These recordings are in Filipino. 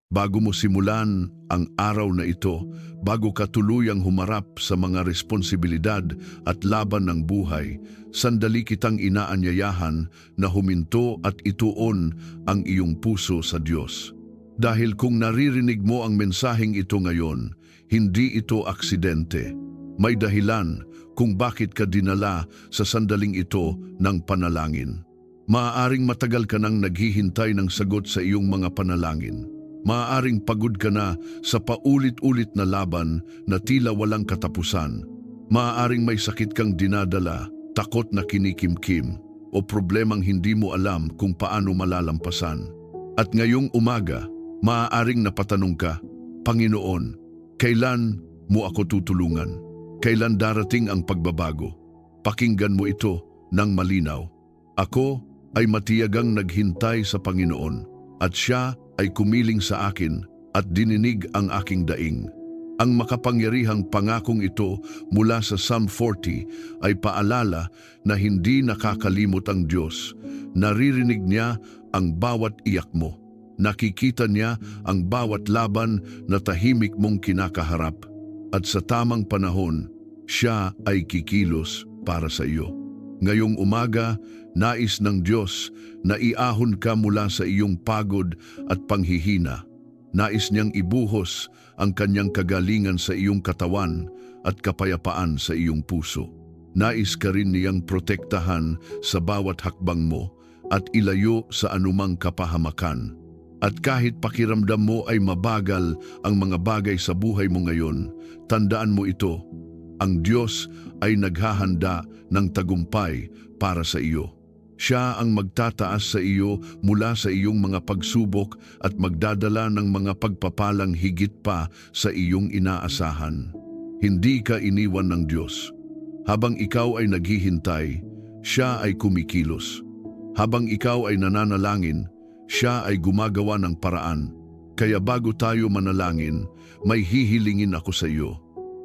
Bago mo simulan ang araw na ito, bago ka tuluyang humarap sa mga responsibilidad at laban ng buhay, sandali kitang inaanyayahan na huminto at ituon ang iyong puso sa Diyos. Dahil kung naririnig mo ang mensaheng ito ngayon, hindi ito aksidente. May dahilan kung bakit ka dinala sa sandaling ito ng panalangin. Maaaring matagal ka nang naghihintay ng sagot sa iyong mga panalangin. Maaaring pagod ka na sa paulit-ulit na laban na tila walang katapusan. Maaaring may sakit kang dinadala, takot na kinikimkim, o problemang hindi mo alam kung paano malalampasan. At ngayong umaga, maaaring napatanong ka, Panginoon, kailan mo ako tutulungan? Kailan darating ang pagbabago? Pakinggan mo ito ng malinaw. Ako ay matiyagang naghintay sa Panginoon, at Siya ay kumiling sa akin at dininig ang aking daing. Ang makapangyarihang pangakong ito mula sa Psalm 40 ay paalala na hindi nakakalimot ang Diyos. Naririnig niya ang bawat iyak mo. Nakikita niya ang bawat laban na tahimik mong kinakaharap. At sa tamang panahon, Siya ay kikilos para sa iyo. Ngayong umaga, nais ng Diyos na iahon ka mula sa iyong pagod at panghihina. Nais niyang ibuhos ang kanyang kagalingan sa iyong katawan at kapayapaan sa iyong puso. Nais ka rin niyang protektahan sa bawat hakbang mo at ilayo sa anumang kapahamakan. At kahit pakiramdam mo ay mabagal ang mga bagay sa buhay mo ngayon, tandaan mo ito. Ang Diyos ay naghahanda ng tagumpay para sa iyo. Siya ang magtataas sa iyo mula sa iyong mga pagsubok at magdadala ng mga pagpapalang higit pa sa iyong inaasahan. Hindi ka iniwan ng Diyos. Habang ikaw ay naghihintay, Siya ay kumikilos. Habang ikaw ay nananalangin, Siya ay gumagawa ng paraan. Kaya bago tayo manalangin, may hihilingin ako sa iyo.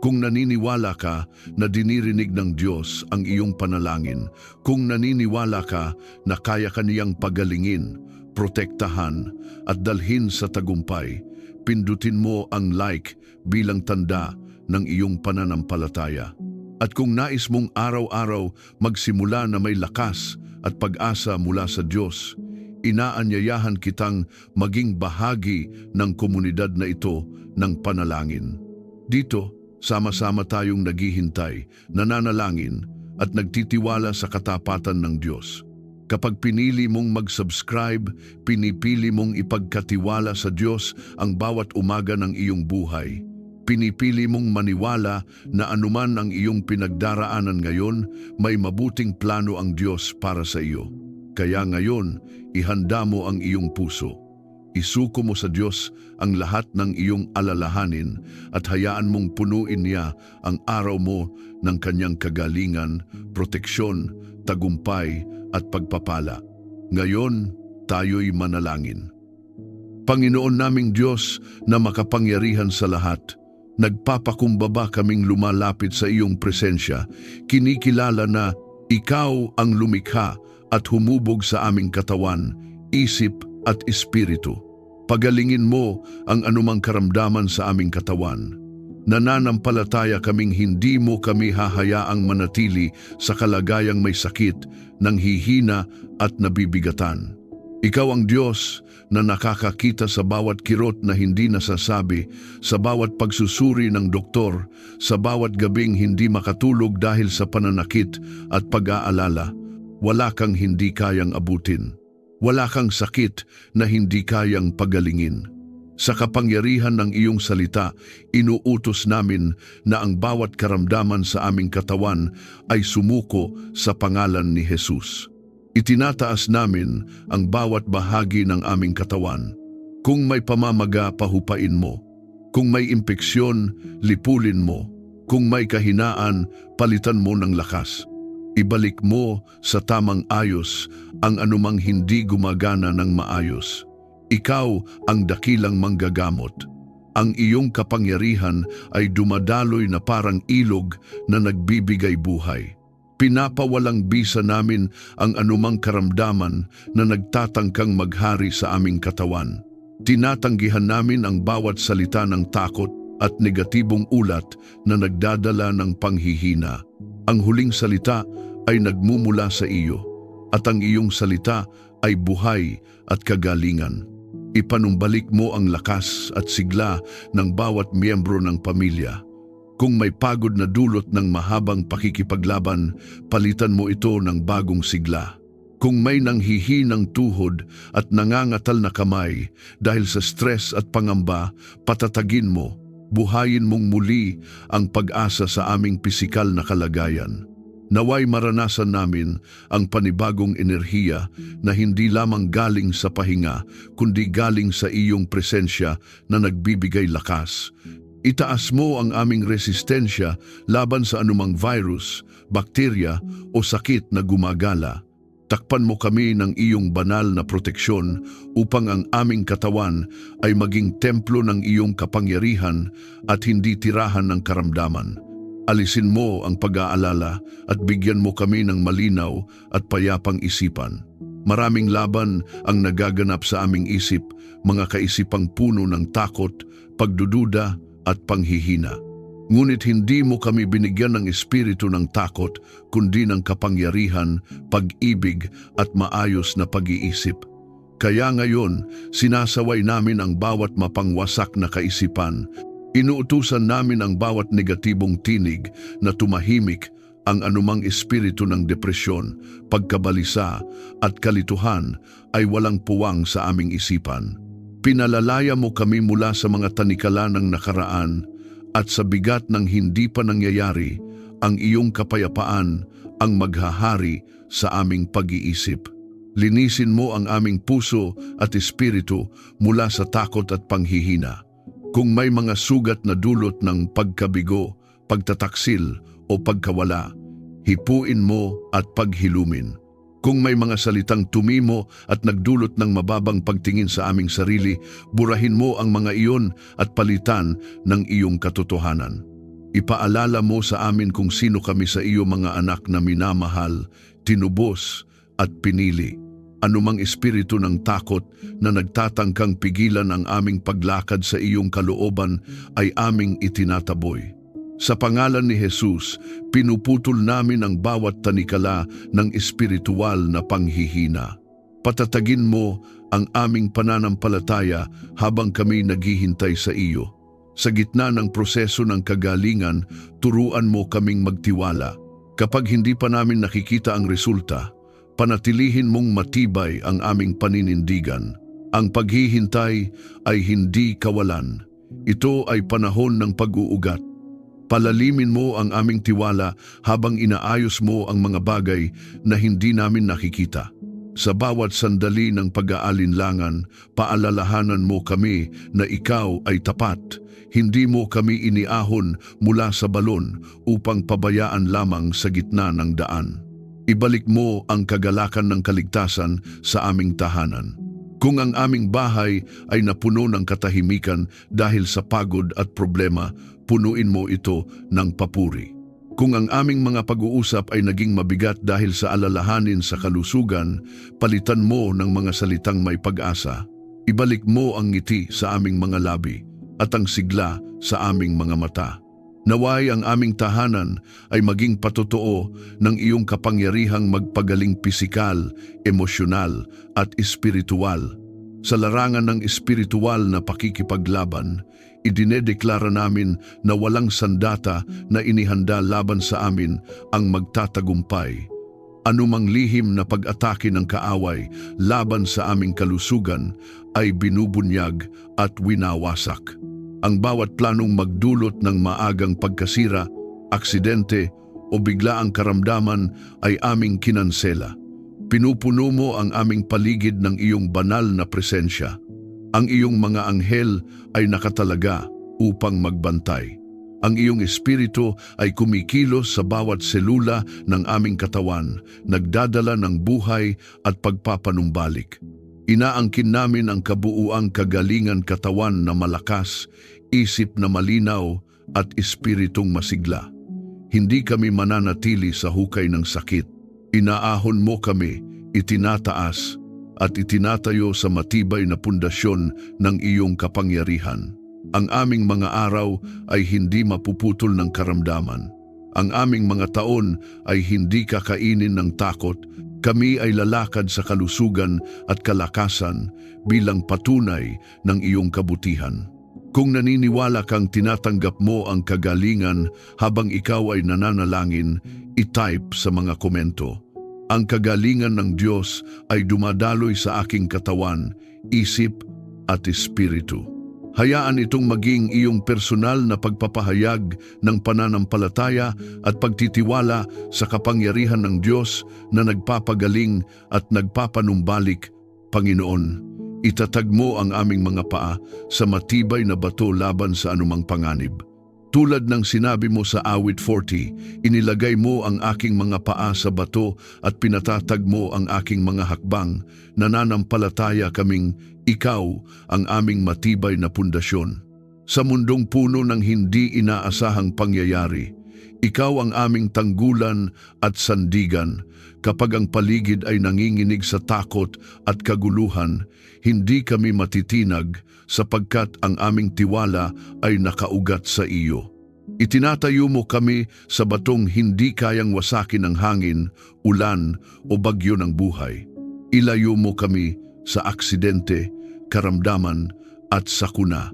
Kung naniniwala ka na dinirinig ng Diyos ang iyong panalangin, kung naniniwala ka na kaya ka niyang pagalingin, protektahan at dalhin sa tagumpay, pindutin mo ang like bilang tanda ng iyong pananampalataya. At kung nais mong araw-araw magsimula na may lakas at pag-asa mula sa Diyos, inaanyayahan kitang maging bahagi ng komunidad na ito ng panalangin. Dito, sama-sama tayong naghihintay, nananalangin at nagtitiwala sa katapatan ng Diyos. Kapag pinili mong mag-subscribe, pinipili mong ipagkatiwala sa Diyos ang bawat umaga ng iyong buhay. Pinipili mong maniwala na anuman ang iyong pinagdaraanan ngayon, may mabuting plano ang Diyos para sa iyo. Kaya ngayon, ihanda mo ang iyong puso. Isuko mo sa Diyos ang lahat ng iyong alalahanin at hayaan mong punuin niya ang araw mo ng kanyang kagalingan, proteksyon, tagumpay at pagpapala. Ngayon, tayo'y manalangin. Panginoon naming Diyos na makapangyarihan sa lahat, nagpapakumbaba kaming lumalapit sa iyong presensya, kinikilala na Ikaw ang lumikha at humubog sa aming katawan, isip at espiritu. Pagalingin mo ang anumang karamdaman sa aming katawan. Nananampalataya kaming hindi mo kami hahayaang manatili sa kalagayang may sakit, nanghihina at nabibigatan. Ikaw ang Diyos na nakakakita sa bawat kirot na hindi nasasabi, sa bawat pagsusuri ng doktor, sa bawat gabing hindi makatulog dahil sa pananakit at pag-aalala. Wala kang hindi kayang abutin. Wala kang sakit na hindi kayang pagalingin. Sa kapangyarihan ng iyong salita, inuutos namin na ang bawat karamdaman sa aming katawan ay sumuko sa pangalan ni Jesus. Itinataas namin ang bawat bahagi ng aming katawan. Kung may pamamaga, pahupain mo. Kung may impeksyon, lipulin mo. Kung may kahinaan, palitan mo ng lakas. Ibalik mo sa tamang ayos ang anumang hindi gumagana ng maayos. Ikaw ang dakilang manggagamot. Ang iyong kapangyarihan ay dumadaloy na parang ilog na nagbibigay buhay. Pinapawalang bisa namin ang anumang karamdaman na nagtatangkang maghari sa aming katawan. Tinatanggihan namin ang bawat salita ng takot at negatibong ulat na nagdadala ng panghihina. Ang huling salita ay nagmumula sa iyo, at ang iyong salita ay buhay at kagalingan. Ipanumbalik mo ang lakas at sigla ng bawat miyembro ng pamilya. Kung may pagod na dulot ng mahabang pakikipaglaban, palitan mo ito ng bagong sigla. Kung may nanghihinang tuhod at nangangatal na kamay dahil sa stress at pangamba, patatagin mo, buhayin mong muli ang pag-asa sa aming pisikal na kalagayan. Naway maranasan namin ang panibagong enerhiya na hindi lamang galing sa pahinga, kundi galing sa iyong presensya na nagbibigay lakas. Itaas mo ang aming resistensya laban sa anumang virus, bakterya o sakit na gumagala. Takpan mo kami ng iyong banal na proteksyon upang ang aming katawan ay maging templo ng iyong kapangyarihan at hindi tirahan ng karamdaman. Alisin mo ang pag-aalala at bigyan mo kami ng malinaw at payapang isipan. Maraming laban ang nagaganap sa aming isip, mga kaisipang puno ng takot, pagdududa at panghihina. Ngunit hindi mo kami binigyan ng espiritu ng takot, kundi ng kapangyarihan, pag-ibig at maayos na pag-iisip. Kaya ngayon, sinasaway namin ang bawat mapangwasak na kaisipan. Inuutusan namin ang bawat negatibong tinig na tumahimik ang anumang espiritu ng depresyon, pagkabalisa at kalituhan ay walang puwang sa aming isipan. Pinalalaya mo kami mula sa mga tanikala ng nakaraan at sa bigat ng hindi pa nangyayari, ang iyong kapayapaan ang maghahari sa aming pag-iisip. Linisin mo ang aming puso at espiritu mula sa takot at panghihina. Kung may mga sugat na dulot ng pagkabigo, pagtataksil o pagkawala, hipuin mo at paghilumin. Kung may mga salitang tumimo at nagdulot ng mababang pagtingin sa aming sarili, burahin mo ang mga iyon at palitan ng iyong katotohanan. Ipaalala mo sa amin kung sino kami sa iyo, mga anak na minamahal, tinubos at pinili. Anumang espiritu ng takot na nagtatangkang pigilan ang aming paglakad sa iyong kalooban ay aming itinataboy. Sa pangalan ni Jesus, pinuputol namin ang bawat tanikala ng espiritual na panghihina. Patatagin mo ang aming pananampalataya habang kami naghihintay sa iyo. Sa gitna ng proseso ng kagalingan, turuan mo kaming magtiwala. Kapag hindi pa namin nakikita ang resulta, panatilihin mong matibay ang aming paninindigan. Ang paghihintay ay hindi kawalan. Ito ay panahon ng pag-uugat. Palalimin mo ang aming tiwala habang inaayos mo ang mga bagay na hindi namin nakikita. Sa bawat sandali ng pag-aalinlangan, paalalahanan mo kami na ikaw ay tapat. Hindi mo kami iniahon mula sa balon upang pabayaan lamang sa gitna ng daan. Ibalik mo ang kagalakan ng kaligtasan sa aming tahanan. Kung ang aming bahay ay napuno ng katahimikan dahil sa pagod at problema, punuin mo ito ng papuri. Kung ang aming mga pag-uusap ay naging mabigat dahil sa alalahanin sa kalusugan, palitan mo ng mga salitang may pag-asa. Ibalik mo ang ngiti sa aming mga labi at ang sigla sa aming mga mata. Naway ang aming tahanan ay maging patotoo ng iyong kapangyarihang magpagaling pisikal, emosyonal at espiritual. Sa larangan ng espiritual na pakikipaglaban, idinedeklara namin na walang sandata na inihanda laban sa amin ang magtatagumpay. Anumang lihim na pag-atake ng kaaway laban sa aming kalusugan ay binubunyag at winawasak. Ang bawat planong magdulot ng maagang pagkasira, aksidente o biglaang karamdaman ay aming kinansela. Pinupuno mo ang aming paligid ng iyong banal na presensya. Ang iyong mga anghel ay nakatalaga upang magbantay. Ang iyong espiritu ay kumikilos sa bawat selula ng aming katawan, nagdadala ng buhay at pagpapanumbalik. Inaangkin namin ang kabuuang kagalingan katawan na malakas, isip na malinaw at espiritong masigla. Hindi kami mananatili sa hukay ng sakit. Inaahon mo kami, itinataas at itinatayo sa matibay na pundasyon ng iyong kapangyarihan. Ang aming mga araw ay hindi mapuputol ng karamdaman. Ang aming mga taon ay hindi kakainin ng takot. Kami ay lalakad sa kalusugan at kalakasan bilang patunay ng iyong kabutihan. Kung naniniwala kang tinatanggap mo ang kagalingan habang ikaw ay nananalangin, i-type sa mga komento. Ang kagalingan ng Diyos ay dumadaloy sa aking katawan, isip at espiritu. Hayaan itong maging iyong personal na pagpapahayag ng pananampalataya at pagtitiwala sa kapangyarihan ng Diyos na nagpapagaling at nagpapanumbalik. Panginoon, itatag mo ang aming mga paa sa matibay na bato laban sa anumang panganib. Tulad ng sinabi mo sa awit 40, inilagay mo ang aking mga paa sa bato at pinatatag mo ang aking mga hakbang. Nananampalataya kaming ikaw ang aming matibay na pundasyon. Sa mundong puno ng hindi inaasahang pangyayari, ikaw ang aming tanggulan at sandigan. Kapag ang paligid ay nanginginig sa takot at kaguluhan, hindi kami matitinag sapagkat ang aming tiwala ay nakaugat sa iyo. Itinatayo mo kami sa batong hindi kayang wasakin ng hangin, ulan o bagyo ng buhay. Ilayo mo kami sa aksidente, karamdaman at sakuna.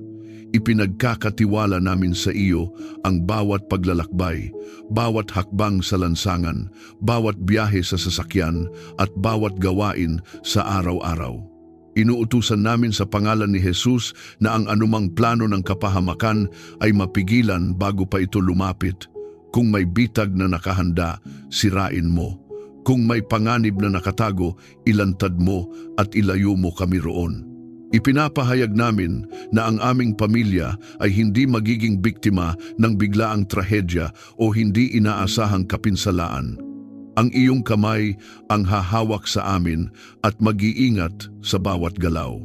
Ipinagkakatiwala namin sa iyo ang bawat paglalakbay, bawat hakbang sa lansangan, bawat biyahe sa sasakyan at bawat gawain sa araw-araw. Inuutusan namin sa pangalan ni Jesus na ang anumang plano ng kapahamakan ay mapigilan bago pa ito lumapit. Kung may bitag na nakahanda, sirain mo. Kung may panganib na nakatago, ilantad mo at ilayo mo kami roon. Ipinapahayag namin na ang aming pamilya ay hindi magiging biktima ng biglaang trahedya o hindi inaasahang kapinsalaan. Ang iyong kamay ang hahawak sa amin at mag-iingat sa bawat galaw.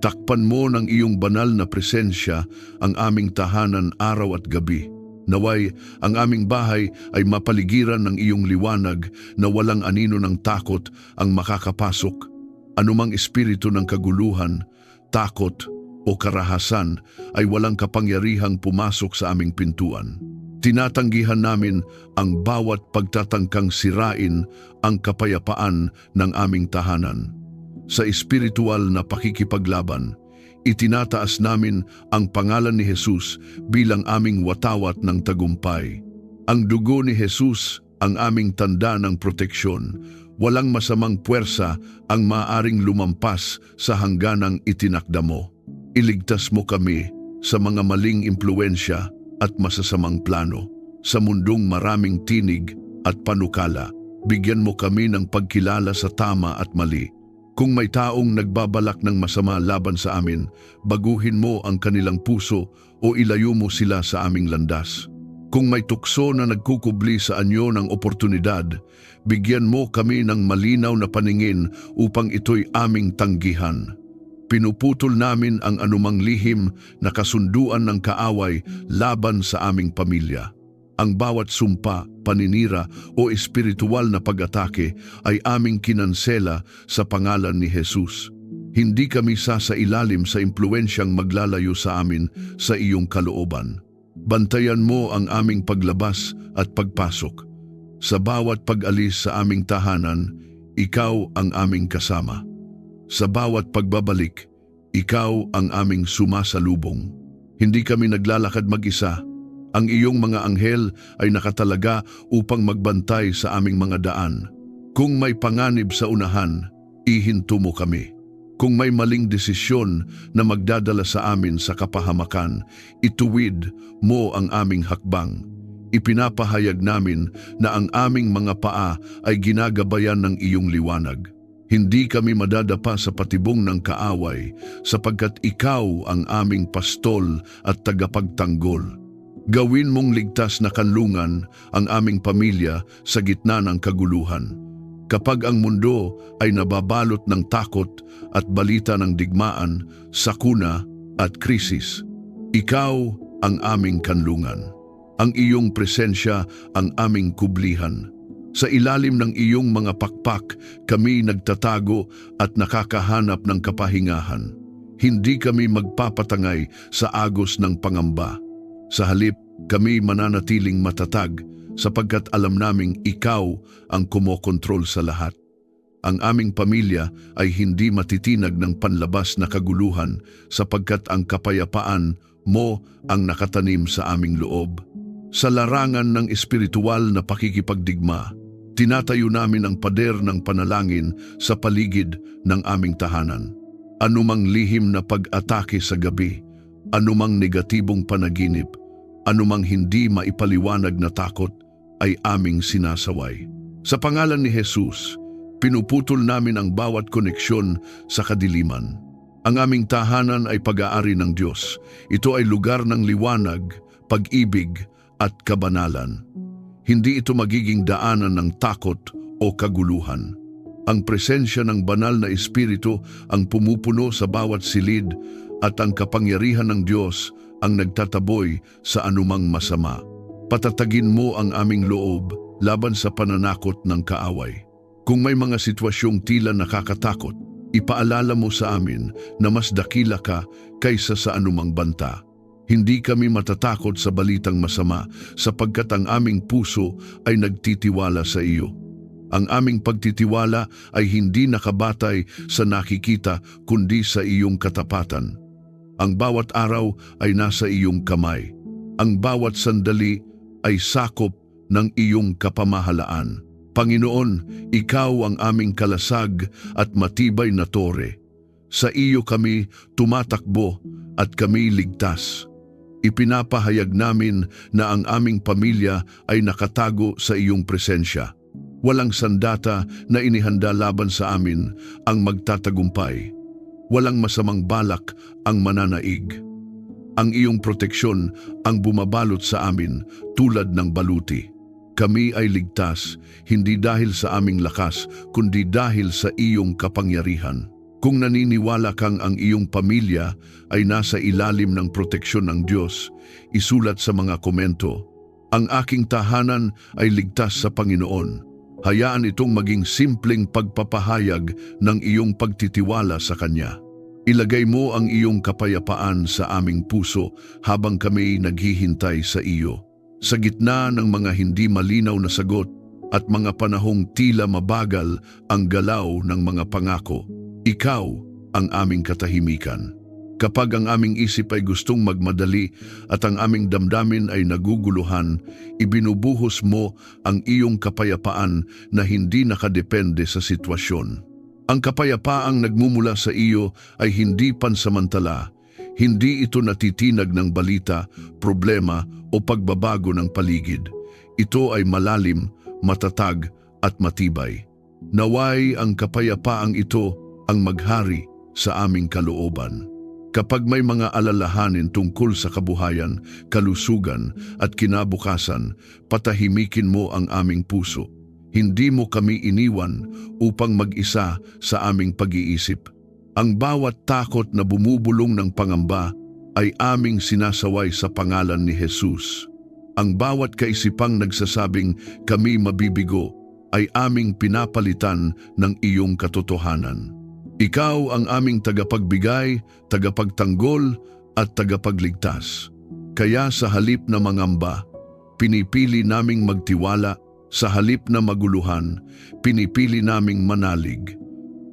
Takpan mo ng iyong banal na presensya ang aming tahanan araw at gabi. Naway ang aming bahay ay mapaligiran ng iyong liwanag na walang anino ng takot ang makakapasok. Anumang espiritu ng kaguluhan, takot o karahasan ay walang kapangyarihang pumasok sa aming pintuan. Tinatanggihan namin ang bawat pagtatangkang sirain ang kapayapaan ng aming tahanan. Sa espiritual na pakikipaglaban, itinataas namin ang pangalan ni Jesus bilang aming watawat ng tagumpay. Ang dugo ni Jesus ang aming tanda ng proteksyon. Walang masamang puwersa ang maaring lumampas sa hangganang itinakda mo. Iligtas mo kami sa mga maling impluensya at masasamang plano. Sa mundong maraming tinig at panukala, bigyan mo kami ng pagkilala sa tama at mali. Kung may taong nagbabalak ng masama laban sa amin, baguhin mo ang kanilang puso o ilayo mo sila sa aming landas. Kung may tukso na nagkukubli sa anyo ng oportunidad, bigyan mo kami ng malinaw na paningin upang ito'y aming tanggihan. Pinuputol namin ang anumang lihim na kasunduan ng kaaway laban sa aming pamilya. Ang bawat sumpa, paninira o espiritual na pag-atake ay aming kinansela sa pangalan ni Jesus. Hindi kami sasailalim sa impluensyang maglalayo sa amin sa iyong kalooban. Bantayan mo ang aming paglabas at pagpasok. Sa bawat pag-alis sa aming tahanan, ikaw ang aming kasama. Sa bawat pagbabalik, ikaw ang aming sumasalubong. Hindi kami naglalakad mag-isa. Ang iyong mga anghel ay nakatalaga upang magbantay sa aming mga daan. Kung may panganib sa unahan, ihinto mo kami. Kung may maling desisyon na magdadala sa amin sa kapahamakan, ituwid mo ang aming hakbang. Ipinapahayag namin na ang aming mga paa ay ginagabayan ng iyong liwanag. Hindi kami madadapa sa patibong ng kaaway sapagkat ikaw ang aming pastol at tagapagtanggol. Gawin mong ligtas na kanlungan ang aming pamilya sa gitna ng kaguluhan. Kapag ang mundo ay nababalot ng takot at balita ng digmaan, sakuna at krisis, ikaw ang aming kanlungan. Ang iyong presensya ang aming kublihan. Sa ilalim ng iyong mga pakpak, kami nagtatago at nakakahanap ng kapahingahan. Hindi kami magpapatangay sa agos ng pangamba. Sa halip, kami mananatiling matatag sapagkat alam naming ikaw ang kumokontrol sa lahat. Ang aming pamilya ay hindi matitinag ng panlabas na kaguluhan sapagkat ang kapayapaan mo ang nakatanim sa aming loob. Sa larangan ng espiritual na pakikipagdigma, tinatayo namin ang pader ng panalangin sa paligid ng aming tahanan. Anumang lihim na pag-atake sa gabi, anumang negatibong panaginip, anumang hindi maipaliwanag na takot ay aming sinasaway. Sa pangalan ni Jesus, pinuputol namin ang bawat koneksyon sa kadiliman. Ang aming tahanan ay pag-aari ng Diyos. Ito ay lugar ng liwanag, pag-ibig at kabanalan. Hindi ito magiging daanan ng takot o kaguluhan. Ang presensya ng banal na Espiritu ang pumupuno sa bawat silid at ang kapangyarihan ng Diyos ang nagtataboy sa anumang masama. Patatagin mo ang aming loob laban sa pananakot ng kaaway. Kung may mga sitwasyong tila nakakatakot, ipaalala mo sa amin na mas dakila ka kaysa sa anumang banta. Hindi kami matatakot sa balitang masama sapagkat ang aming puso ay nagtitiwala sa iyo. Ang aming pagtitiwala ay hindi nakabatay sa nakikita kundi sa iyong katapatan. Ang bawat araw ay nasa iyong kamay. Ang bawat sandali ay sakop ng iyong kapamahalaan. Panginoon, ikaw ang aming kalasag at matibay na tore. Sa iyo kami tumatakbo at kami ligtas. Ipinapahayag namin na ang aming pamilya ay nakatago sa iyong presensya. Walang sandata na inihanda laban sa amin ang magtatagumpay. Walang masamang balak ang mananaig. Ang iyong proteksyon ang bumabalot sa amin tulad ng baluti. Kami ay ligtas, hindi dahil sa aming lakas, kundi dahil sa iyong kapangyarihan. Kung naniniwala kang ang iyong pamilya ay nasa ilalim ng proteksyon ng Diyos, isulat sa mga komento, "Ang aking tahanan ay ligtas sa Panginoon." Hayaan itong maging simpleng pagpapahayag ng iyong pagtitiwala sa Kanya. Ilagay mo ang iyong kapayapaan sa aming puso habang kami naghihintay sa iyo. Sa gitna ng mga hindi malinaw na sagot at mga panahong tila mabagal ang galaw ng mga pangako, ikaw ang aming katahimikan. Kapag ang aming isip ay gustong magmadali at ang aming damdamin ay naguguluhan, ibinubuhos mo ang iyong kapayapaan na hindi nakadepende sa sitwasyon. Ang kapayapaang nagmumula sa iyo ay hindi pansamantala. Hindi ito natitinag ng balita, problema o pagbabago ng paligid. Ito ay malalim, matatag at matibay. Naway ang kapayapaang ito ang maghari sa aming kalooban. Kapag may mga alalahanin tungkol sa kabuhayan, kalusugan at kinabukasan, patahimikin mo ang aming puso. Hindi mo kami iniwan upang mag-isa sa aming pag-iisip. Ang bawat takot na bumubulong ng pangamba ay aming sinasaway sa pangalan ni Jesus. Ang bawat kaisipang nagsasabing kami mabibigo ay aming pinapalitan ng iyong katotohanan. Ikaw ang aming tagapagbigay, tagapagtanggol at tagapagligtas. Kaya sa halip na mangamba, pinipili naming magtiwala. Sa halip na maguluhan, pinipili naming manalig.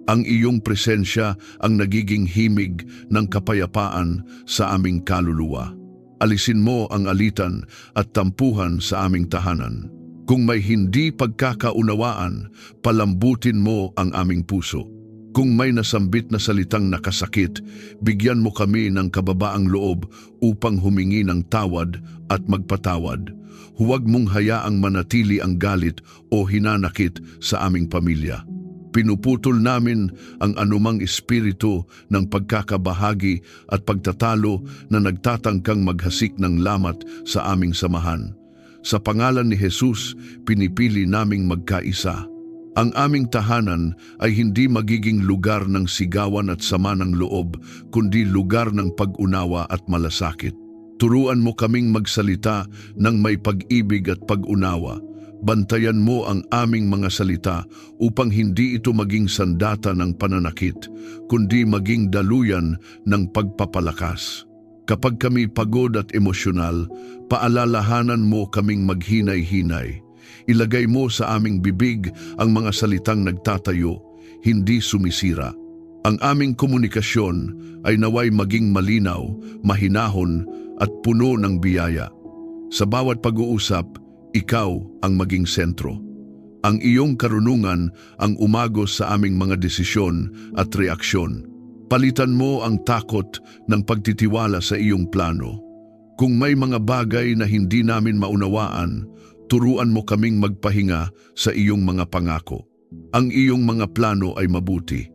Ang iyong presensya ang nagiging himig ng kapayapaan sa aming kaluluwa. Alisin mo ang alitan at tampuhan sa aming tahanan. Kung may hindi pagkakaunawaan, palambutin mo ang aming puso. Kung may nasambit na salitang nakasakit, bigyan mo kami ng kababaang loob upang humingi ng tawad at magpatawad. Huwag mong hayaang manatili ang galit o hinanakit sa aming pamilya. Pinuputol namin ang anumang espiritu ng pagkakabahagi at pagtatalo na nagtatangkang maghasik ng lamat sa aming samahan. Sa pangalan ni Jesus, pinipili naming magkaisa. Ang aming tahanan ay hindi magiging lugar ng sigawan at sama ng loob, kundi lugar ng pag-unawa at malasakit. Turuan mo kaming magsalita ng may pag-ibig at pag-unawa, Bantayan mo ang aming mga salita upang hindi ito maging sandata ng pananakit, kundi maging daluyan ng pagpapalakas. Kapag kami pagod at emosyonal, paalalahanan mo kaming maghinay-hinay. Ilagay mo sa aming bibig ang mga salitang nagtatayo, hindi sumisira. Ang aming komunikasyon ay naway maging malinaw, mahinahon at puno ng biyaya. Sa bawat pag-uusap, ikaw ang maging sentro. Ang iyong karunungan ang umagos sa aming mga desisyon at reaksyon. Palitan mo ang takot ng pagtitiwala sa iyong plano. Kung may mga bagay na hindi namin maunawaan, turuan mo kaming magpahinga sa iyong mga pangako. Ang iyong mga plano ay mabuti,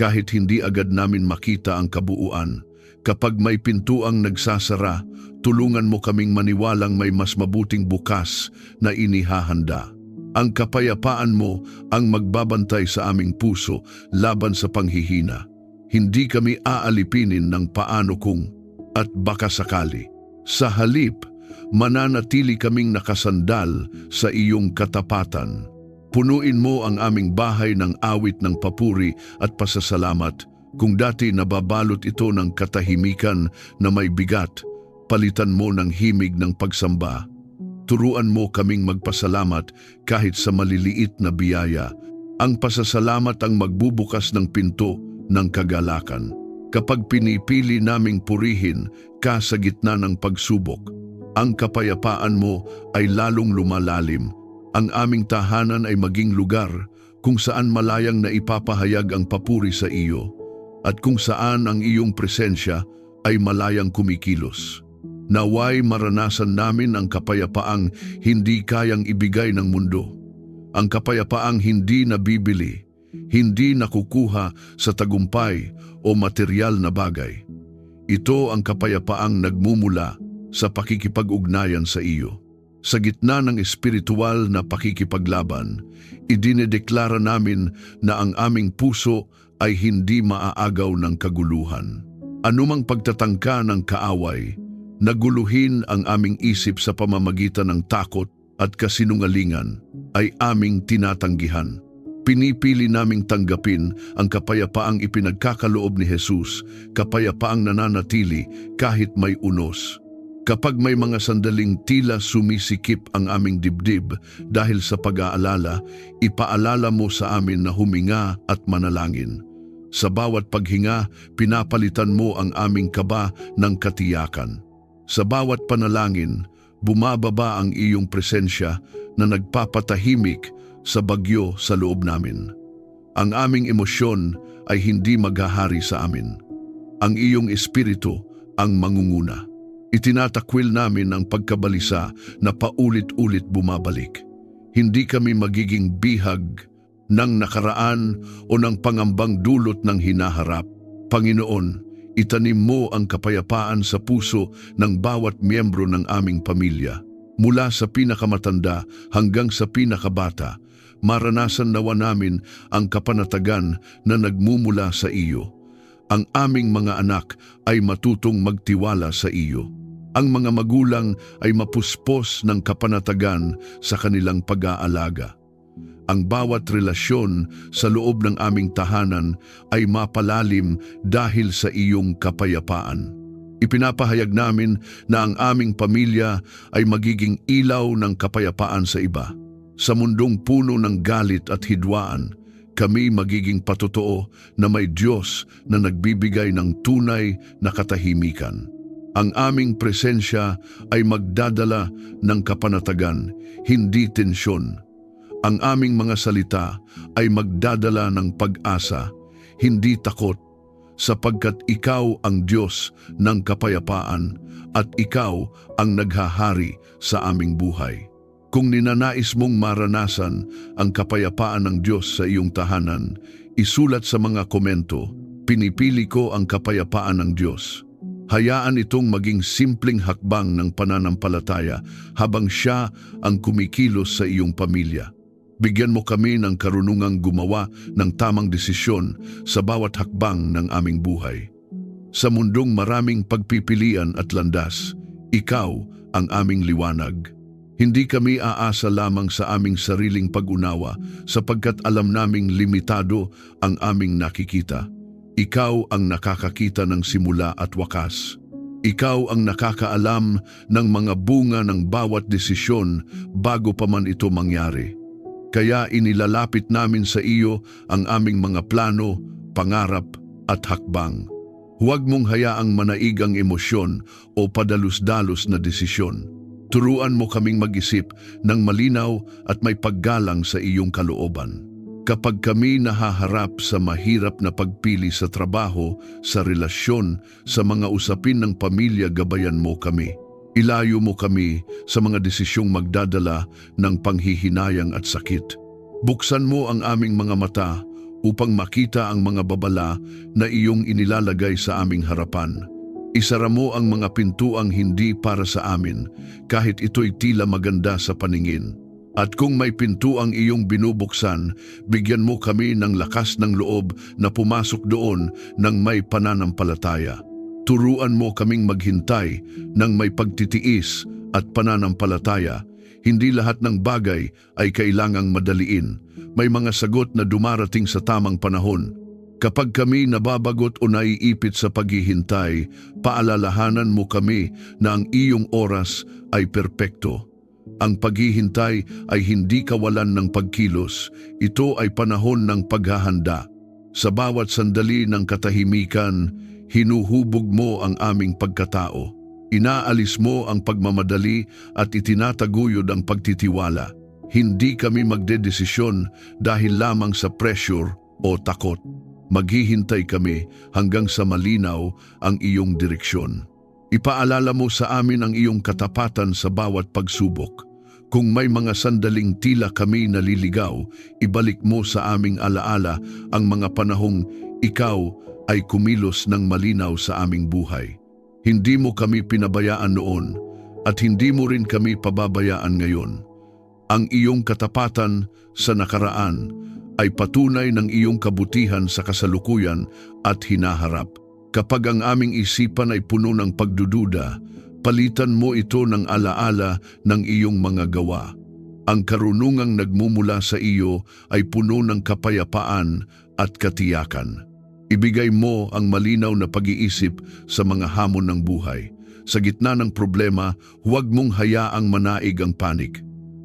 kahit hindi agad namin makita ang kabuuan. Kapag may pintuang nagsasara, tulungan mo kaming maniwalang may mas mabuting bukas na inihahanda. Ang kapayapaan mo ang magbabantay sa aming puso laban sa panghihina. Hindi kami aalipinin ng paano kung at baka sakali. Sa halip, mananatili kaming nakasandal sa iyong katapatan. Punuin mo ang aming bahay ng awit ng papuri at pasasalamat. Kung dati nababalot ito ng katahimikan na may bigat, palitan mo ng himig ng pagsamba. Turuan mo kaming magpasalamat kahit sa maliliit na biyaya. Ang pasasalamat ang magbubukas ng pinto ng kagalakan. Kapag pinipili naming purihin ka sa gitna ng pagsubok, ang kapayapaan mo ay lalong lumalalim. Ang aming tahanan ay maging lugar kung saan malayang na ipapahayag ang papuri sa iyo, at kung saan ang iyong presensya ay malayang kumikilos. Naway maranasan namin ang kapayapaang hindi kayang ibigay ng mundo. Ang kapayapaang hindi nabibili, hindi nakukuha sa tagumpay o material na bagay. Ito ang kapayapaang nagmumula sa pakikipag-ugnayan sa iyo. Sa gitna ng espiritual na pakikipaglaban, idinedeklara namin na ang aming puso ay hindi maaagaw ng kaguluhan. Anumang pagtatangka ng kaaway, naguluhin ang aming isip sa pamamagitan ng takot at kasinungalingan, ay aming tinatanggihan. Pinipili naming tanggapin ang kapayapaang ipinagkakaloob ni Jesus, kapayapaang nananatili kahit may unos. Kapag may mga sandaling tila sumisikip ang aming dibdib dahil sa pag-aalala, ipaalala mo sa amin na huminga at manalangin. Sa bawat paghinga, pinapalitan mo ang aming kaba ng katiyakan. Sa bawat panalangin, bumababa ang iyong presensya na nagpapatahimik sa bagyo sa loob namin. Ang aming emosyon ay hindi maghahari sa amin. Ang iyong espiritu ang mangunguna. Itinatakwil namin ang pagkabalisa na paulit-ulit bumabalik. Hindi kami magiging bihag ng nakaraan o ng pangambang dulot ng hinaharap. Panginoon, itanim mo ang kapayapaan sa puso ng bawat miyembro ng aming pamilya. Mula sa pinakamatanda hanggang sa pinakabata, maranasan nawa namin ang kapanatagan na nagmumula sa iyo. Ang aming mga anak ay matutong magtiwala sa iyo. Ang mga magulang ay mapuspos ng kapanatagan sa kanilang pag-aalaga. Ang bawat relasyon sa loob ng aming tahanan ay mapalalim dahil sa iyong kapayapaan. Ipinapahayag namin na ang aming pamilya ay magiging ilaw ng kapayapaan sa iba. Sa mundong puno ng galit at hidwaan, kami magiging patotoo na may Diyos na nagbibigay ng tunay na katahimikan. Ang aming presensya ay magdadala ng kapanatagan, hindi tensyon. Ang aming mga salita ay magdadala ng pag-asa, hindi takot, sapagkat ikaw ang Diyos ng kapayapaan at ikaw ang naghahari sa aming buhay. Kung ninanais mong maranasan ang kapayapaan ng Diyos sa iyong tahanan, isulat sa mga komento, "Pinipili ko ang kapayapaan ng Diyos." Hayaan itong maging simpleng hakbang ng pananampalataya habang siya ang kumikilos sa iyong pamilya. Bigyan mo kami ng karunungang gumawa ng tamang desisyon sa bawat hakbang ng aming buhay. Sa mundong maraming pagpipilian at landas, ikaw ang aming liwanag. Hindi kami aasa lamang sa aming sariling pag-unawa sapagkat alam naming limitado ang aming nakikita. Ikaw ang nakakakita ng simula at wakas. Ikaw ang nakakaalam ng mga bunga ng bawat desisyon bago pa man ito mangyari. Kaya inilalapit namin sa iyo ang aming mga plano, pangarap at hakbang. Huwag mong hayaang manaig ang emosyon o padalus-dalos na desisyon. Turuan mo kaming mag-isip ng malinaw at may paggalang sa iyong kalooban. Kapag kami nahaharap sa mahirap na pagpili sa trabaho, sa relasyon, sa mga usapin ng pamilya, gabayan mo kami. Ilayo mo kami sa mga desisyong magdadala ng panghihinayang at sakit. Buksan mo ang aming mga mata upang makita ang mga babala na iyong inilalagay sa aming harapan. Isara mo ang mga pintuang hindi para sa amin, kahit ito'y tila maganda sa paningin. At kung may pintuang iyong binubuksan, bigyan mo kami ng lakas ng loob na pumasok doon ng may pananampalataya. Turuan mo kaming maghintay ng may pagtitiis at pananampalataya. Hindi lahat ng bagay ay kailangang madaliin. May mga sagot na dumarating sa tamang panahon. Kapag kami nababagot o naiipit sa paghihintay, paalalahanan mo kami na ang iyong oras ay perpekto. Ang paghihintay ay hindi kawalan ng pagkilos, ito ay panahon ng paghahanda. Sa bawat sandali ng katahimikan, hinuhubog mo ang aming pagkatao. Inaalis mo ang pagmamadali at itinataguyod ang pagtitiwala. Hindi kami magdedesisyon dahil lamang sa pressure o takot. Maghihintay kami hanggang sa malinaw ang iyong direksyon. Ipaalala mo sa amin ang iyong katapatan sa bawat pagsubok. Kung may mga sandaling tila kami naliligaw, ibalik mo sa aming alaala ang mga panahong ikaw ay kumilos ng malinaw sa aming buhay. Hindi mo kami pinabayaan noon at hindi mo rin kami pababayaan ngayon. Ang iyong katapatan sa nakaraan ay patunay ng iyong kabutihan sa kasalukuyan at hinaharap. Kapag ang aming isipan ay puno ng pagdududa, palitan mo ito ng alaala ng iyong mga gawa. Ang karunungang nagmumula sa iyo ay puno ng kapayapaan at katiyakan. Ibigay mo ang malinaw na pag-iisip sa mga hamon ng buhay. Sa gitna ng problema, huwag mong hayaang manaig ang panik.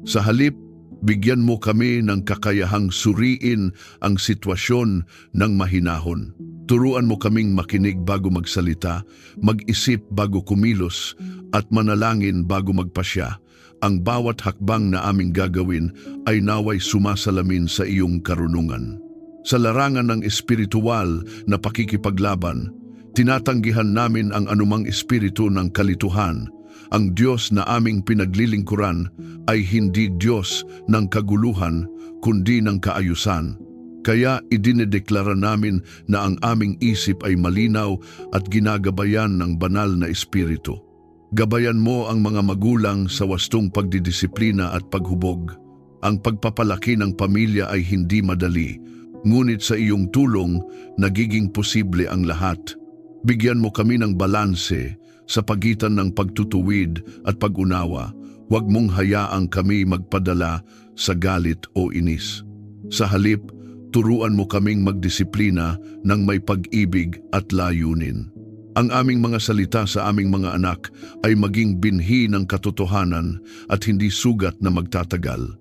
Sa halip, bigyan mo kami ng kakayahang suriin ang sitwasyon ng mahinahon. Turuan mo kaming makinig bago magsalita, mag-isip bago kumilos, at manalangin bago magpasya. Ang bawat hakbang na aming gagawin ay naway sumasalamin sa iyong karunungan. Sa larangan ng espiritual na pakikipaglaban, tinatanggihan namin ang anumang espiritu ng kalituhan. Ang Diyos na aming pinaglilingkuran ay hindi Diyos ng kaguluhan, kundi ng kaayusan. Kaya idinedeklara namin na ang aming isip ay malinaw at ginagabayan ng banal na espiritu. Gabayan mo ang mga magulang sa wastong pagdidisiplina at paghubog. Ang pagpapalaki ng pamilya ay hindi madali, ngunit sa iyong tulong, nagiging posible ang lahat. Bigyan mo kami ng balanse sa pagitan ng pagtutuwid at pag-unawa. Huwag mong hayaang kami magpadala sa galit o inis. Sa halip, turuan mo kaming magdisiplina ng may pag-ibig at layunin. Ang aming mga salita sa aming mga anak ay maging binhi ng katotohanan at hindi sugat na magtatagal.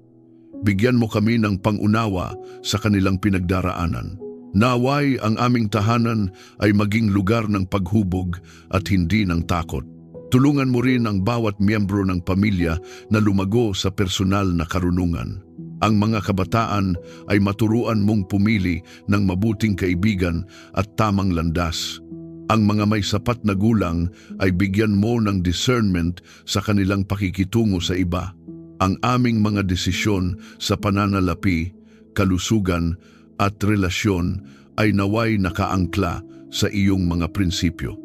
Bigyan mo kami ng pangunawa sa kanilang pinagdaraanan. Naway ang aming tahanan ay maging lugar ng paghubog at hindi ng takot. Tulungan mo rin ang bawat miyembro ng pamilya na lumago sa personal na karunungan. Ang mga kabataan ay maturuan mong pumili ng mabuting kaibigan at tamang landas. Ang mga may sapat na gulang ay bigyan mo ng discernment sa kanilang pakikitungo sa iba. Ang aming mga desisyon sa pananalapi, kalusugan at relasyon ay naway nakaangkla sa iyong mga prinsipyo.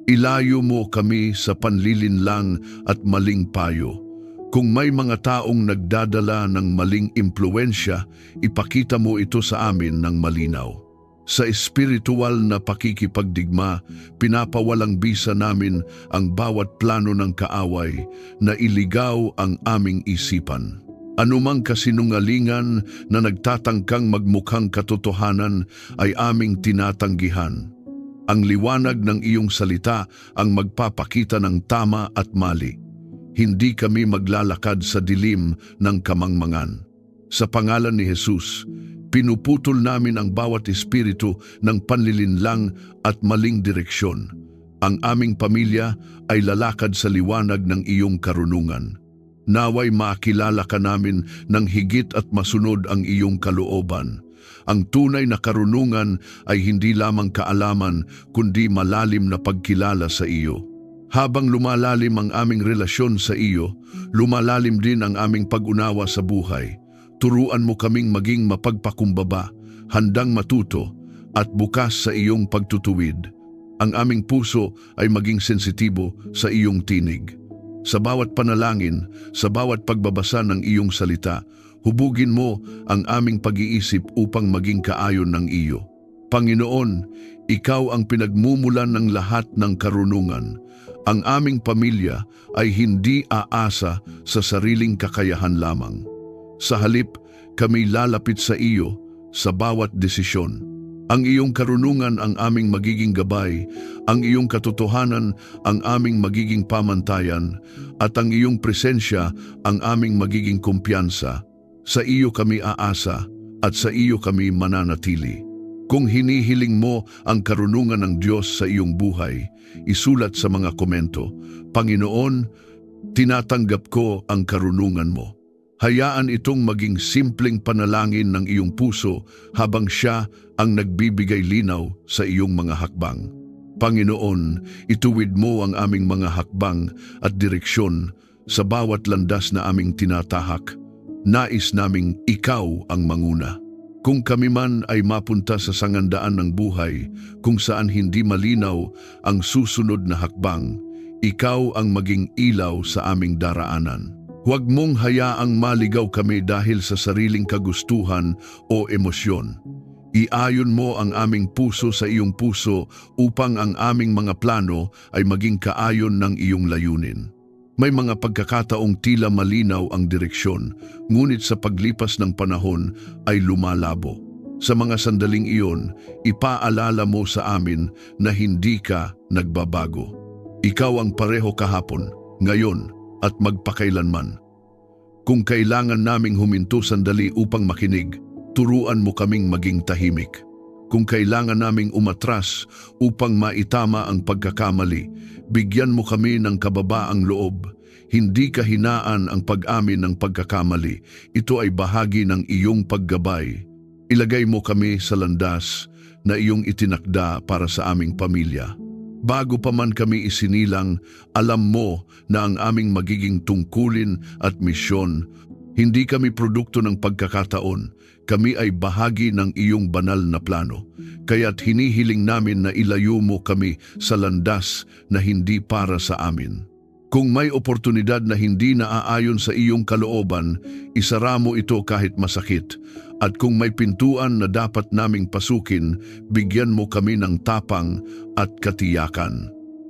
Ilayo mo kami sa panlilinlang at maling payo. Kung may mga taong nagdadala ng maling impluensya, ipakita mo ito sa amin ng malinaw. Sa espiritual na pakikipagdigma, pinapawalang bisa namin ang bawat plano ng kaaway na iligaw ang aming isipan. Anumang kasinungalingan na nagtatangkang magmukhang katotohanan ay aming tinatanggihan. Ang liwanag ng iyong salita ang magpapakita ng tama at mali. Hindi kami maglalakad sa dilim ng kamangmangan. Sa pangalan ni Jesus, pinuputol namin ang bawat espiritu ng panlilinlang at maling direksyon. Ang aming pamilya ay lalakad sa liwanag ng iyong karunungan. Naway makilala ka namin ng higit at masunod ang iyong kalooban. Ang tunay na karunungan ay hindi lamang kaalaman kundi malalim na pagkilala sa iyo. Habang lumalalim ang aming relasyon sa iyo, lumalalim din ang aming pag-unawa sa buhay. Turuan mo kaming maging mapagpakumbaba, handang matuto, at bukas sa iyong pagtutuwid. Ang aming puso ay maging sensitibo sa iyong tinig. Sa bawat panalangin, sa bawat pagbabasa ng iyong salita, hubugin mo ang aming pag-iisip upang maging kaayon ng iyo. Panginoon, ikaw ang pinagmumulan ng lahat ng karunungan. Ang aming pamilya ay hindi aasa sa sariling kakayahan lamang. Sa halip, kami lalapit sa iyo sa bawat desisyon. Ang iyong karunungan ang aming magiging gabay, ang iyong katotohanan ang aming magiging pamantayan, at ang iyong presensya ang aming magiging kumpiyansa. Sa iyo kami aasa at sa iyo kami mananatili. Kung hinihiling mo ang karunungan ng Diyos sa iyong buhay, isulat sa mga komento, Panginoon, tinatanggap ko ang karunungan mo. Hayaan itong maging simpleng panalangin ng iyong puso habang siya ang nagbibigay linaw sa iyong mga hakbang. Panginoon, ituwid mo ang aming mga hakbang at direksyon sa bawat landas na aming tinatahak. Nais naming ikaw ang manguna. Kung kami man ay mapunta sa sangandaan ng buhay kung saan hindi malinaw ang susunod na hakbang, ikaw ang maging ilaw sa aming daraanan. Huwag mong hayaang maligaw kami dahil sa sariling kagustuhan o emosyon. Iayon mo ang aming puso sa iyong puso upang ang aming mga plano ay maging kaayon ng iyong layunin. May mga pagkakataong tila malinaw ang direksyon, ngunit sa paglipas ng panahon ay lumalabo. Sa mga sandaling iyon, ipaalala mo sa amin na hindi ka nagbabago. Ikaw ang pareho kahapon, ngayon, at magpakailanman. Kung kailangan naming huminto sandali upang makinig, turuan mo kaming maging tahimik. Kung kailangan naming umatras upang maitama ang pagkakamali, bigyan mo kami ng kababaang loob. Hindi kahinaan ang pag-amin ng pagkakamali. Ito ay bahagi ng iyong paggabay. Ilagay mo kami sa landas na iyong itinakda para sa aming pamilya. Bago pa man kami isinilang, alam mo na ang aming magiging tungkulin at misyon. Hindi kami produkto ng pagkakataon, kami ay bahagi ng iyong banal na plano. Kaya't hinihiling namin na ilayo mo kami sa landas na hindi para sa amin. Kung may oportunidad na hindi naaayon sa iyong kalooban, isara mo ito kahit masakit. At kung may pintuan na dapat naming pasukin, bigyan mo kami ng tapang at katiyakan.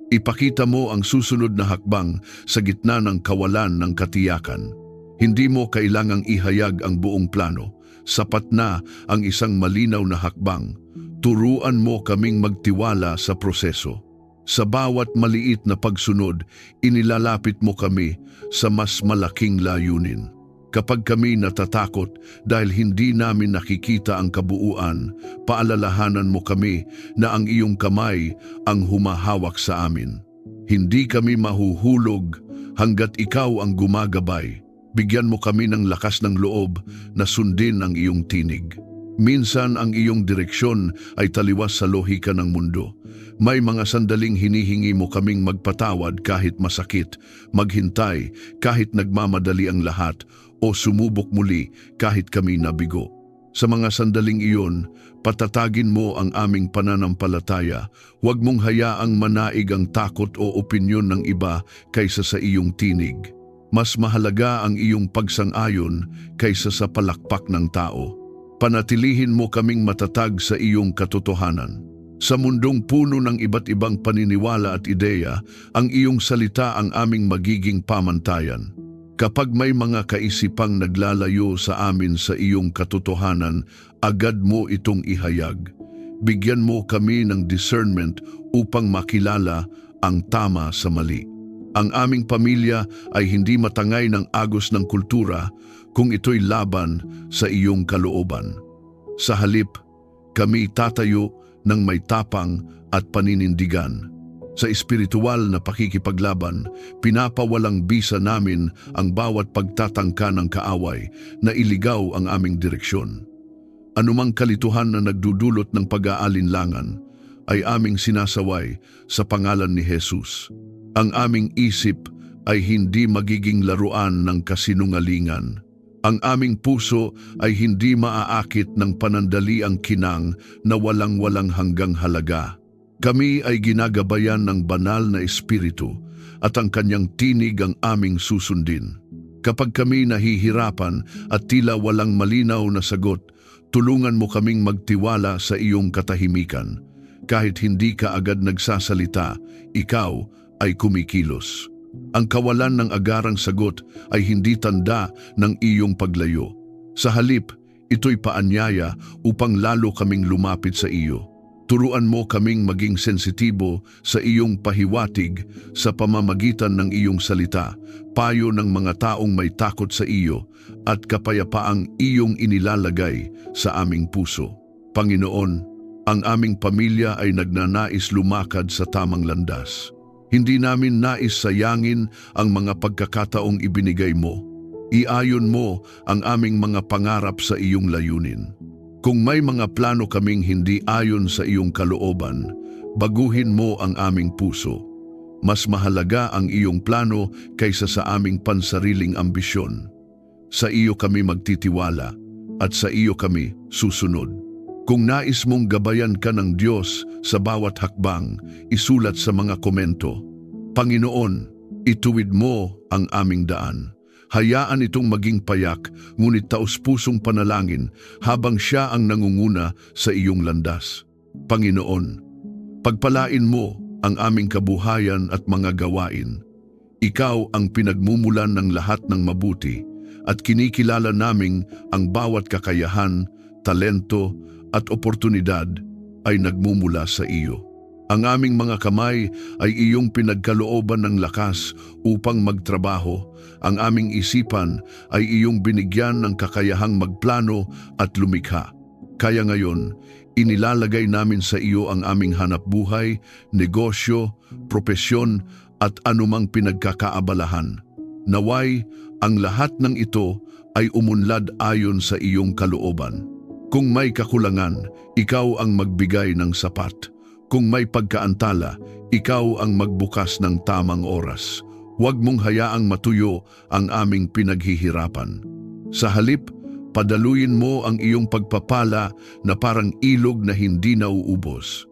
Ipakita mo ang susunod na hakbang sa gitna ng kawalan ng katiyakan. Hindi mo kailangang ihayag ang buong plano. Sapat na ang isang malinaw na hakbang. Turuan mo kaming magtiwala sa proseso. Sa bawat maliit na pagsunod, inilalapit mo kami sa mas malaking layunin. Kapag kami natatakot dahil hindi namin nakikita ang kabuuan, paalalahanan mo kami na ang iyong kamay ang humahawak sa amin. Hindi kami mahuhulog hanggat ikaw ang gumagabay. Bigyan mo kami ng lakas ng loob na sundin ang iyong tinig. Minsan ang iyong direksyon ay taliwas sa lohika ng mundo. May mga sandaling hinihingi mo kaming magpatawad kahit masakit, maghintay kahit nagmamadali ang lahat, o sumubok muli kahit kami nabigo. Sa mga sandaling iyon, patatagin mo ang aming pananampalataya. Huwag mong hayaang manaig ang takot o opinyon ng iba kaysa sa iyong tinig. Mas mahalaga ang iyong pagsang-ayon kaysa sa palakpak ng tao. Panatilihin mo kaming matatag sa iyong katotohanan. Sa mundong puno ng iba't ibang paniniwala at ideya, ang iyong salita ang aming magiging pamantayan. Kapag may mga kaisipang naglalayo sa amin sa iyong katotohanan, agad mo itong ihayag. Bigyan mo kami ng discernment upang makilala ang tama sa mali. Ang aming pamilya ay hindi matangay ng agos ng kultura kung ito'y laban sa iyong kalooban. Sa halip, kami tatayo ng may tapang at paninindigan. Sa espiritual na pakikipaglaban, pinapawalang bisa namin ang bawat pagtatangka ng kaaway na iligaw ang aming direksyon. Anumang kalituhan na nagdudulot ng pag-aalinlangan ay aming sinasaway sa pangalan ni Jesus. Ang aming isip ay hindi magiging laruan ng kasinungalingan. Ang aming puso ay hindi maaakit ng panandaliang kinang na walang-walang hanggang halaga. Kami ay ginagabayan ng banal na espiritu at ang kanyang tinig ang aming susundin. Kapag kami nahihirapan at tila walang malinaw na sagot, tulungan mo kaming magtiwala sa iyong katahimikan. Kahit hindi ka agad nagsasalita, ikaw ay kumikilos. Ang kawalan ng agarang sagot ay hindi tanda ng iyong paglayo. Sa halip, ito'y paanyaya upang lalo kaming lumapit sa iyo. Turuan mo kaming maging sensitibo sa iyong pahiwatig sa pamamagitan ng iyong salita, payo ng mga taong may takot sa iyo at kapayapaang iyong inilalagay sa aming puso. Panginoon, ang aming pamilya ay nagnanais lumakad sa tamang landas. Hindi namin nais sayangin ang mga pagkakataong ibinigay mo. Iayon mo ang aming mga pangarap sa iyong layunin. Kung may mga plano kaming hindi ayon sa iyong kalooban, baguhin mo ang aming puso. Mas mahalaga ang iyong plano kaysa sa aming pansariling ambisyon. Sa iyo kami magtitiwala at sa iyo kami susunod. Kung nais mong gabayan ka ng Diyos sa bawat hakbang, isulat sa mga komento. Panginoon, ituwid mo ang aming daan. Hayaan itong maging payak, ngunit taus-pusong panalangin habang siya ang nangunguna sa iyong landas. Panginoon, pagpalain mo ang aming kabuhayan at mga gawain. Ikaw ang pinagmumulan ng lahat ng mabuti at kinikilala naming ang bawat kakayahan, talento, at oportunidad ay nagmumula sa iyo. Ang aming mga kamay ay iyong pinagkalooban ng lakas upang magtrabaho. Ang aming isipan ay iyong binigyan ng kakayahang magplano at lumikha. Kaya ngayon, inilalagay namin sa iyo ang aming hanapbuhay, negosyo, propesyon at anumang pinagkakaabalahan. Naway, ang lahat ng ito ay umunlad ayon sa iyong kalooban. Kung may kakulangan, ikaw ang magbigay ng sapat. Kung may pagkaantala, ikaw ang magbukas ng tamang oras. Huwag mong hayaang matuyo ang aming pinaghihirapan. Sa halip, padaluyin mo ang iyong pagpapala na parang ilog na hindi nauubos.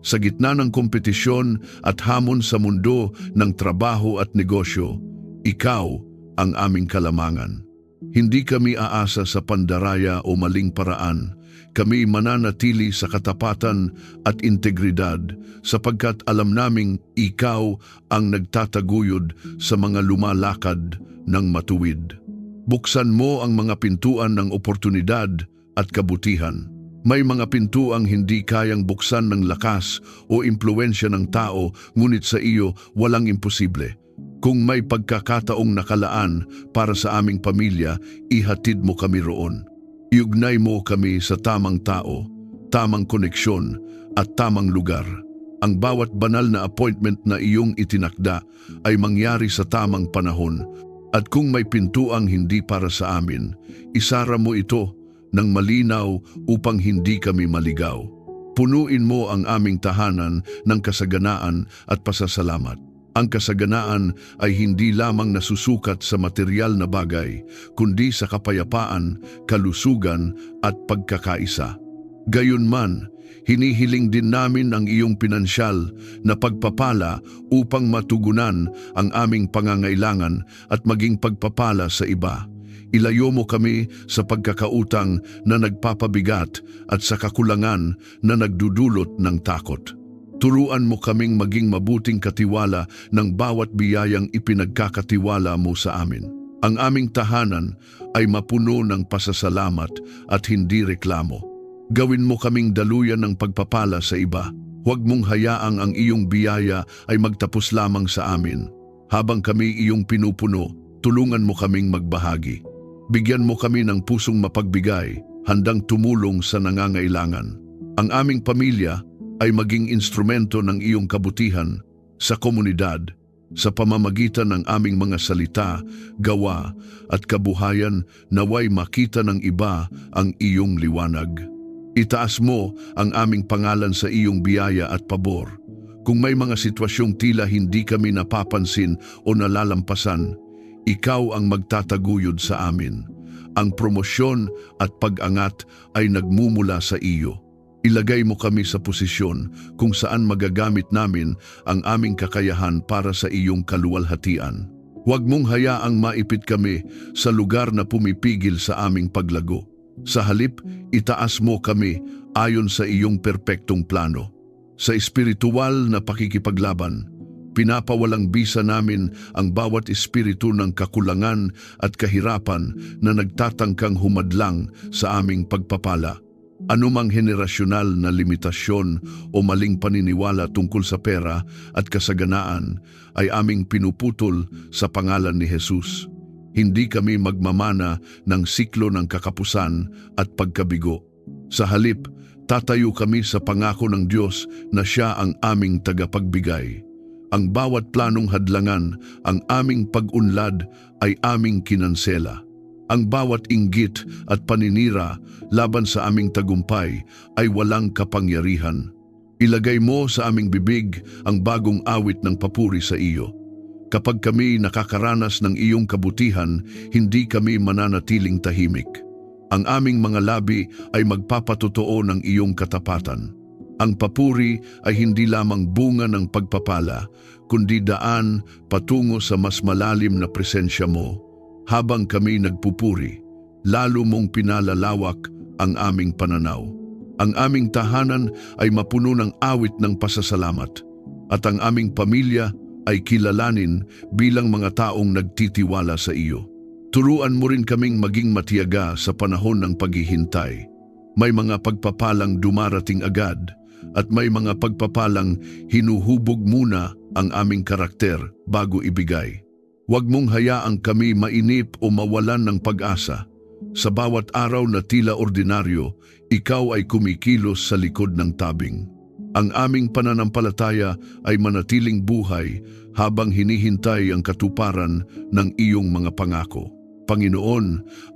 Sa gitna ng kompetisyon at hamon sa mundo ng trabaho at negosyo, ikaw ang aming kalamangan. Hindi kami aasa sa pandaraya o maling paraan. Kami mananatili sa katapatan at integridad sapagkat alam naming ikaw ang nagtataguyod sa mga lumalakad ng matuwid. Buksan mo ang mga pintuan ng oportunidad at kabutihan. May mga pintuang hindi kayang buksan ng lakas o impluwensya ng tao, ngunit sa iyo walang imposible. Kung may pagkakataong nakalaan para sa aming pamilya, ihatid mo kami roon. Iugnay mo kami sa tamang tao, tamang koneksyon at tamang lugar. Ang bawat banal na appointment na iyong itinakda ay mangyari sa tamang panahon. At kung may pintuang hindi para sa amin, isara mo ito ng malinaw upang hindi kami maligaw. Punuin mo ang aming tahanan ng kasaganaan at pasasalamat. Ang kasaganaan ay hindi lamang nasusukat sa material na bagay, kundi sa kapayapaan, kalusugan at pagkakaisa. Gayunman, hinihiling din namin ang iyong pinansyal na pagpapala upang matugunan ang aming pangangailangan at maging pagpapala sa iba. Ilayo mo kami sa pagkakautang na nagpapabigat at sa kakulangan na nagdudulot ng takot. Turuan mo kaming maging mabuting katiwala ng bawat biyayang ipinagkakatiwala mo sa amin. Ang aming tahanan ay mapuno ng pasasalamat at hindi reklamo. Gawin mo kaming daluyan ng pagpapala sa iba. Huwag mong hayaang ang iyong biyaya ay magtapos lamang sa amin. Habang kami iyong pinupuno, tulungan mo kaming magbahagi. Bigyan mo kami ng pusong mapagbigay, handang tumulong sa nangangailangan. Ang aming pamilya ay maging instrumento ng iyong kabutihan sa komunidad, sa pamamagitan ng aming mga salita, gawa at kabuhayan naway makita ng iba ang iyong liwanag. Itaas mo ang aming pangalan sa iyong biyaya at pabor. Kung may mga sitwasyong tila hindi kami napapansin o nalalampasan, ikaw ang magtataguyod sa amin. Ang promosyon at pag-angat ay nagmumula sa iyo. Ilagay mo kami sa posisyon kung saan magagamit namin ang aming kakayahan para sa iyong kaluwalhatian. Huwag mong hayaang maipit kami sa lugar na pumipigil sa aming paglago. Sa halip, itaas mo kami ayon sa iyong perpektong plano. Sa espiritual na pakikipaglaban, pinapawalang bisa namin ang bawat espiritu ng kakulangan at kahirapan na nagtatangkang humadlang sa aming pagpapala. Anumang henerasyonal na limitasyon o maling paniniwala tungkol sa pera at kasaganaan ay aming pinuputol sa pangalan ni Jesus. Hindi kami magmamana ng siklo ng kakapusan at pagkabigo. Sa halip, tatayo kami sa pangako ng Diyos na Siya ang aming tagapagbigay. Ang bawat planong hadlangan, ang aming pag-unlad ay aming kinansela. Ang bawat inggit at paninira laban sa aming tagumpay ay walang kapangyarihan. Ilagay mo sa aming bibig ang bagong awit ng papuri sa iyo. Kapag kami nakakaranas ng iyong kabutihan, hindi kami mananatiling tahimik. Ang aming mga labi ay magpapatotoo ng iyong katapatan. Ang papuri ay hindi lamang bunga ng pagpapala, kundi daan patungo sa mas malalim na presensya mo. Habang kami nagpupuri, lalo mong pinalalawak ang aming pananaw. Ang aming tahanan ay mapuno ng awit ng pasasalamat, at ang aming pamilya ay kilalanin bilang mga taong nagtitiwala sa iyo. Turuan mo rin kaming maging matiyaga sa panahon ng paghihintay. May mga pagpapalang dumarating agad, at may mga pagpapalang hinuhubog muna ang aming karakter bago ibigay. Huwag mong hayaang kami mainip o mawalan ng pag-asa. Sa bawat araw na tila ordinaryo, ikaw ay kumikilos sa likod ng tabing. Ang aming pananampalataya ay manatiling buhay habang hinihintay ang katuparan ng iyong mga pangako. Panginoon,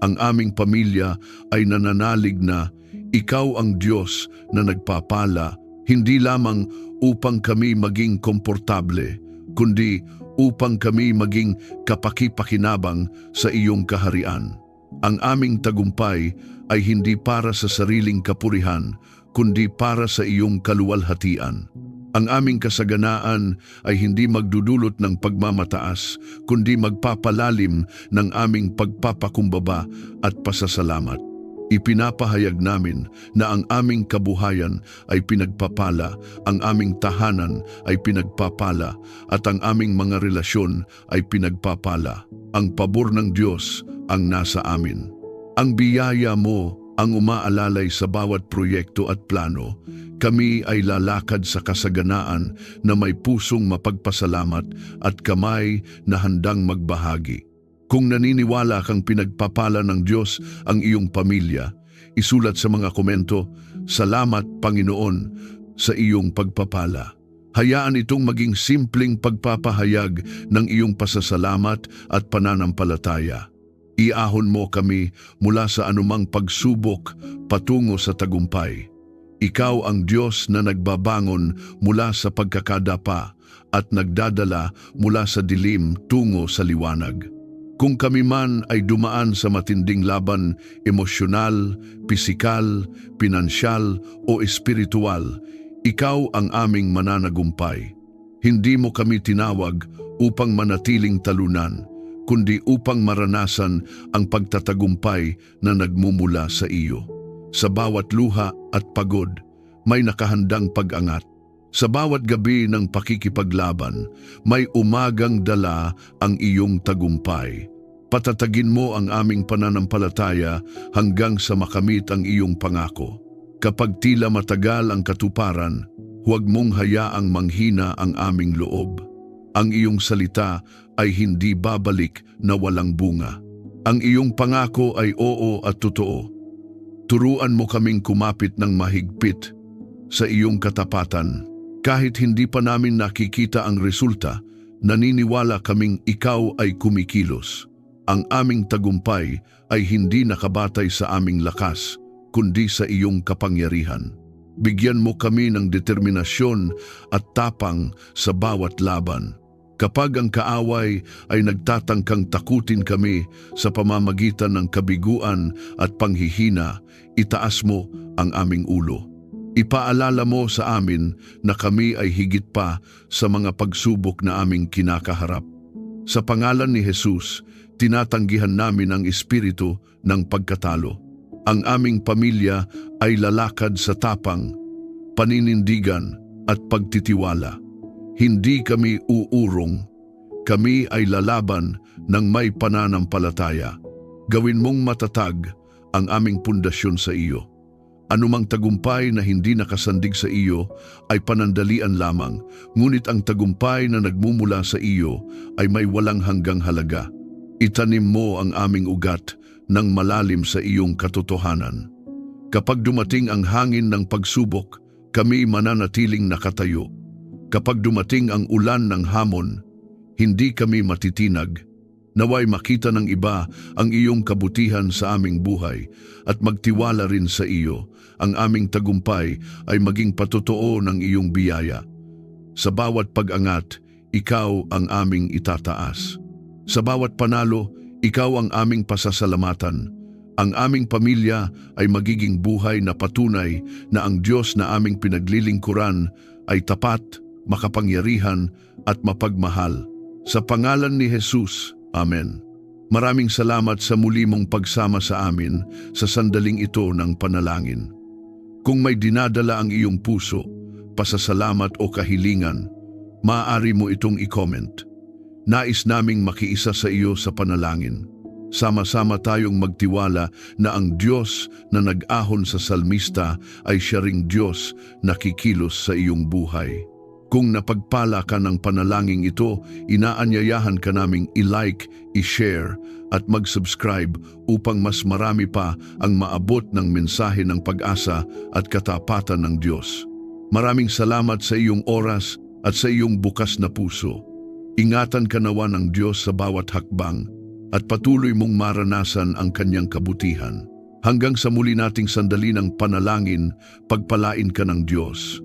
ang aming pamilya ay nananalig na ikaw ang Diyos na nagpapala, hindi lamang upang kami maging komportable, kundi upang kami maging kapaki-pakinabang sa iyong kaharian. Ang aming tagumpay ay hindi para sa sariling kapurihan, kundi para sa iyong kaluwalhatian. Ang aming kasaganaan ay hindi magdudulot ng pagmamataas, kundi magpapalalim ng aming pagpapakumbaba at pasasalamat. Ipinapahayag namin na ang aming kabuhayan ay pinagpapala, ang aming tahanan ay pinagpapala, at ang aming mga relasyon ay pinagpapala. Ang pabor ng Diyos ang nasa amin. Ang biyaya mo ang umaalalay sa bawat proyekto at plano. Kami ay lalakad sa kasaganaan na may pusong mapagpasalamat at kamay na handang magbahagi. Kung naniniwala kang pinagpapala ng Diyos ang iyong pamilya, isulat sa mga komento, "Salamat, Panginoon, sa iyong pagpapala." Hayaan itong maging simpleng pagpapahayag ng iyong pasasalamat at pananampalataya. Iahon mo kami mula sa anumang pagsubok patungo sa tagumpay. Ikaw ang Diyos na nagbabangon mula sa pagkakadapa at nagdadala mula sa dilim tungo sa liwanag. Kung kami man ay dumaan sa matinding laban, emosyonal, pisikal, pinansyal o espiritual, ikaw ang aming mananagumpay. Hindi mo kami tinawag upang manatiling talunan, kundi upang maranasan ang pagtatagumpay na nagmumula sa iyo. Sa bawat luha at pagod, may nakahandang pag-angat. Sa bawat gabi ng pakikipaglaban, may umagang dala ang iyong tagumpay. Patatagin mo ang aming pananampalataya hanggang sa makamit ang iyong pangako. Kapag tila matagal ang katuparan, huwag mong hayaang manghina ang aming loob. Ang iyong salita ay hindi babalik na walang bunga. Ang iyong pangako ay oo at totoo. Turuan mo kaming kumapit ng mahigpit sa iyong katapatan. Kahit hindi pa namin nakikita ang resulta, naniniwala kaming ikaw ay kumikilos. Ang aming tagumpay ay hindi nakabatay sa aming lakas, kundi sa iyong kapangyarihan. Bigyan mo kami ng determinasyon at tapang sa bawat laban. Kapag ang kaaway ay nagtatangkang takutin kami sa pamamagitan ng kabiguan at panghihina, itaas mo ang aming ulo. Ipaalala mo sa amin na kami ay higit pa sa mga pagsubok na aming kinakaharap. Sa pangalan ni Jesus, tinatanggihan namin ang espiritu ng pagkatalo. Ang aming pamilya ay lalakad sa tapang, paninindigan at pagtitiwala. Hindi kami uurong. Kami ay lalaban ng may pananampalataya. Gawin mong matatag ang aming pundasyon sa iyo. Anumang tagumpay na hindi nakasandig sa iyo ay panandalian lamang, ngunit ang tagumpay na nagmumula sa iyo ay may walang hanggang halaga. Itanim mo ang aming ugat ng malalim sa iyong katotohanan. Kapag dumating ang hangin ng pagsubok, kami mananatiling nakatayo. Kapag dumating ang ulan ng hamon, hindi kami matitinag. Naway makita ng iba ang iyong kabutihan sa aming buhay at magtiwala rin sa iyo. Ang aming tagumpay ay maging patotoo ng iyong biyaya. Sa bawat pag-angat, ikaw ang aming itataas. Sa bawat panalo, ikaw ang aming pasasalamatan. Ang aming pamilya ay magiging buhay na patunay na ang Diyos na aming pinaglilingkuran ay tapat, makapangyarihan at mapagmahal. Sa pangalan ni Jesus, Amen. Maraming salamat sa muli mong pagsama sa amin sa sandaling ito ng panalangin. Kung may dinadala ang iyong puso, pasasalamat o kahilingan, maaari mo itong i-comment. Nais naming makiisa sa iyo sa panalangin. Sama-sama tayong magtiwala na ang Diyos na nag-ahon sa salmista ay siya ring Diyos na kikilos sa iyong buhay. Kung napagpala ka ng panalangin ito, inaanyayahan ka naming i-like, i-share at mag-subscribe upang mas marami pa ang maabot ng mensahe ng pag-asa at katapatan ng Diyos. Maraming salamat sa iyong oras at sa iyong bukas na puso. Ingatan ka nawa ng Diyos sa bawat hakbang at patuloy mong maranasan ang kanyang kabutihan. Hanggang sa muli nating sandali ng panalangin, pagpalain ka ng Diyos.